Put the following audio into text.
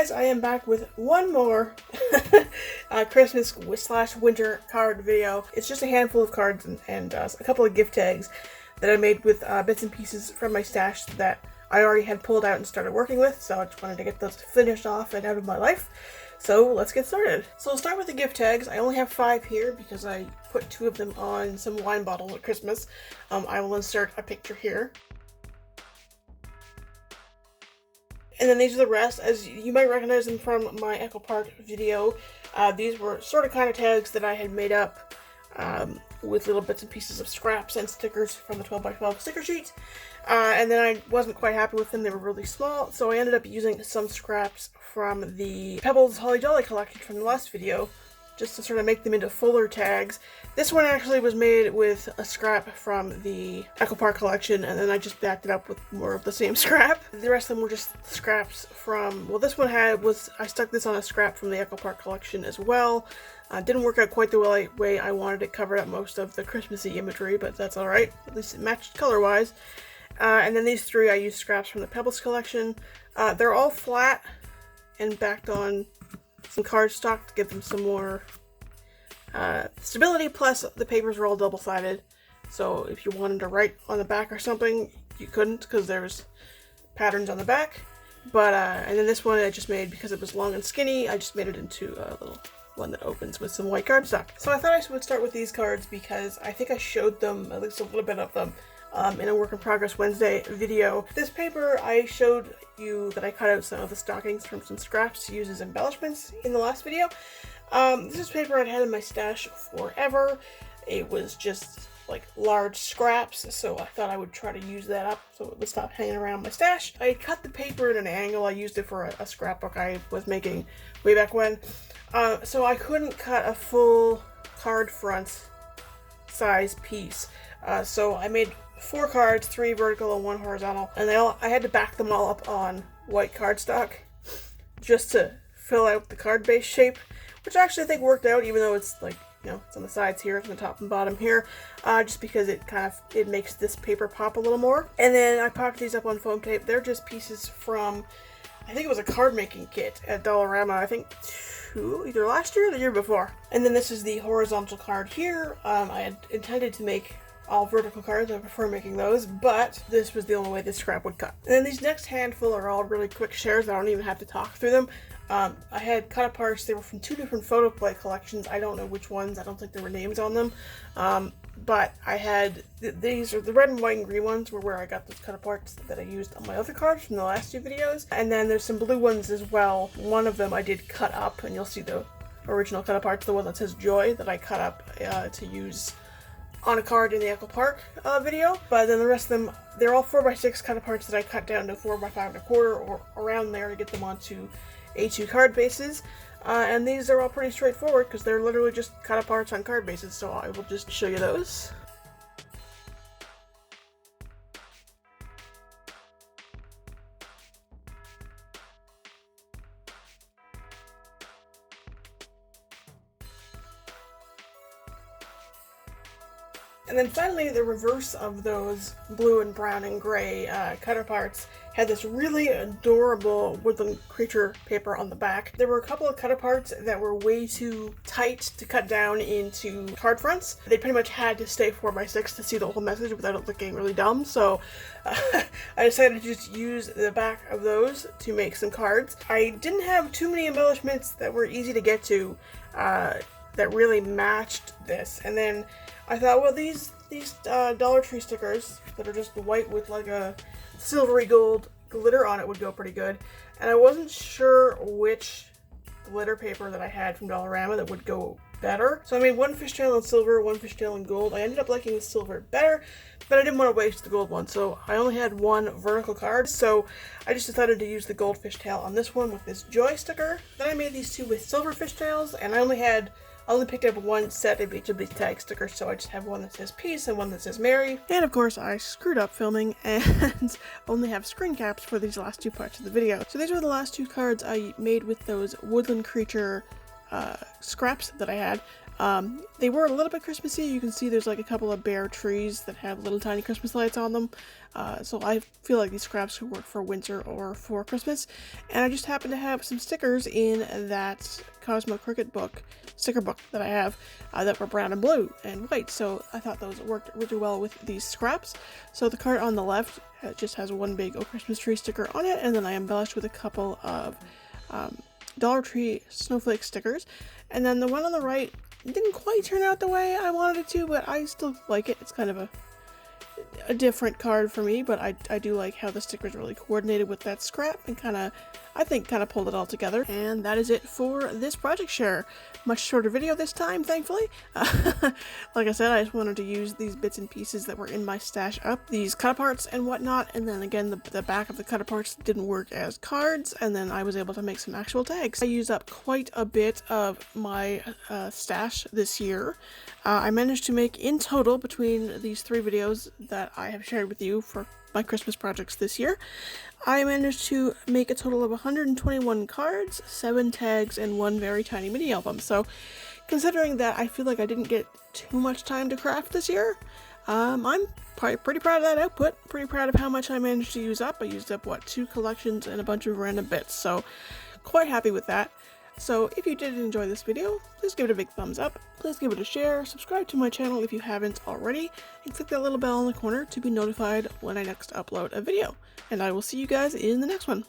guys, I am back with one more Christmas/winter card video. It's just a handful of cards and a couple of gift tags that I made with bits and pieces from my stash that I already had pulled out and started working with, so I just wanted to get those finished off and out of my life. So let's get started. So we'll start with the gift tags. I only have 5 here because I put 2 of them on some wine bottles at Christmas. I will insert a picture here. And then these are the rest. As you might recognize them from my Echo Park video, these were sort of kind of tags that I had made up with little bits and pieces of scraps and stickers from the 12x12 sticker sheet. And then I wasn't quite happy with them. They were really small, so I ended up using some scraps from the Pebbles Holly Jolly collection from the last video, just to sort of make them into fuller tags. This one actually was made with a scrap from the Echo Park collection, and then I just backed it up with more of the same scrap. The rest of them were just scraps from, well, this one I stuck this on a scrap from the Echo Park collection as well. Didn't work out quite the way I wanted. It covered up most of the Christmassy imagery, but that's alright. At least it matched color-wise. And then these 3 I used scraps from the Pebbles collection. They're all flat and backed on some cardstock to give them some more stability, plus the papers are all double-sided, so if you wanted to write on the back or something, you couldn't because there's patterns on the back. But and then this one I just made because it was long and skinny. I just made it into a little one that opens with some white cardstock. So I thought I would start with these cards because I think I showed them, at least a little bit of them, in a Work in Progress Wednesday video. This paper, I showed you that I cut out some of the stockings from some scraps to use as embellishments in the last video. This is paper I'd had in my stash forever. It was just like large scraps, so I thought I would try to use that up so it would stop hanging around my stash. I cut the paper at an angle. I used it for a scrapbook I was making way back when. So I couldn't cut a full card front size piece. So I made 4 cards, 3 vertical and 1 horizontal, and I had to back them all up on white cardstock just to fill out the card base shape, which actually I think worked out, even though it's like, you know, it's on the sides here, it's on the top and bottom here, just because it makes this paper pop a little more. And then I popped these up on foam tape. They're just pieces from, I think it was a card making kit at Dollarama, I think either last year or the year before. And then this is the horizontal card here. I had intended to make all vertical cards. I prefer making those, but this was the only way this scrap would cut. And then these next handful are all really quick shares. I don't even have to talk through them. I had cut aparts. They were from 2 different photo play collections. I don't know which ones. I don't think there were names on them. But I had these are the red and white and green ones were where I got those cut aparts that I used on my other cards from the last 2 videos. And then there's some blue ones as well. One of them I did cut up, and you'll see the original cut aparts, the one that says Joy, that I cut up to use on a card in the Echo Park video. But then the rest of them, they're all 4x6 cut aparts that I cut down to 4x5 1/4 or around there to get them onto A2 card bases. And these are all pretty straightforward because they're literally just cut aparts on card bases, so I will just show you those. And then finally, the reverse of those blue and brown and gray cut aparts had this really adorable woodland creature paper on the back. There were a couple of cut aparts that were way too tight to cut down into card fronts. They pretty much had to stay 4x6 to see the whole message without it looking really dumb, so I decided to just use the back of those to make some cards. I didn't have too many embellishments that were easy to get to that really matched this, and then I thought, well, these Dollar Tree stickers that are just white with like a silvery gold glitter on it would go pretty good. And I wasn't sure which glitter paper that I had from Dollarama that would go better. So I made 1 fishtail in silver, 1 fishtail in gold. I ended up liking the silver better, but I didn't want to waste the gold one, so I only had 1 vertical card. So I just decided to use the gold fishtail on this one with this Joy sticker. Then I made these 2 with silver fishtails, and I only picked up 1 set of each of these tag stickers, so I just have one that says Peace and one that says Merry. And of course, I screwed up filming and only have screen caps for these last 2 parts of the video. So these were the last 2 cards I made with those woodland creature scraps that I had. They were a little bit Christmassy. You can see there's like a couple of bare trees that have little tiny Christmas lights on them. So I feel like these scraps could work for winter or for Christmas. And I just happen to have some stickers in that Cosmo Cricket book, sticker book that I have, that were brown and blue and white. So I thought those worked really well with these scraps. So the card on the left just has one big Christmas tree sticker on it, and then I embellished with a couple of Dollar Tree snowflake stickers. And then the one on the right didn't quite turn out the way I wanted it to, but I still like it. It's kind of a different card for me, but I do like how the stickers really coordinated with that scrap and I think kind of pulled it all together. And that is it for this project share. Much shorter video this time, thankfully. Like I said, I just wanted to use these bits and pieces that were in my stash up, these cut-aparts and whatnot, and then again the back of the cut-aparts didn't work as cards, and then I was able to make some actual tags. I used up quite a bit of my stash this year. I managed to make in total, between these 3 videos that I have shared with you for my Christmas projects this year, I managed to make a total of 121 cards, 7 tags, and 1 very tiny mini album. So considering that I feel like I didn't get too much time to craft this year, I'm pretty proud of that output. Pretty proud of how much I managed to use up. I used up, what, 2 collections and a bunch of random bits, so quite happy with that. So if you did enjoy this video, please give it a big thumbs up, please give it a share, subscribe to my channel if you haven't already, and click that little bell in the corner to be notified when I next upload a video. And I will see you guys in the next one.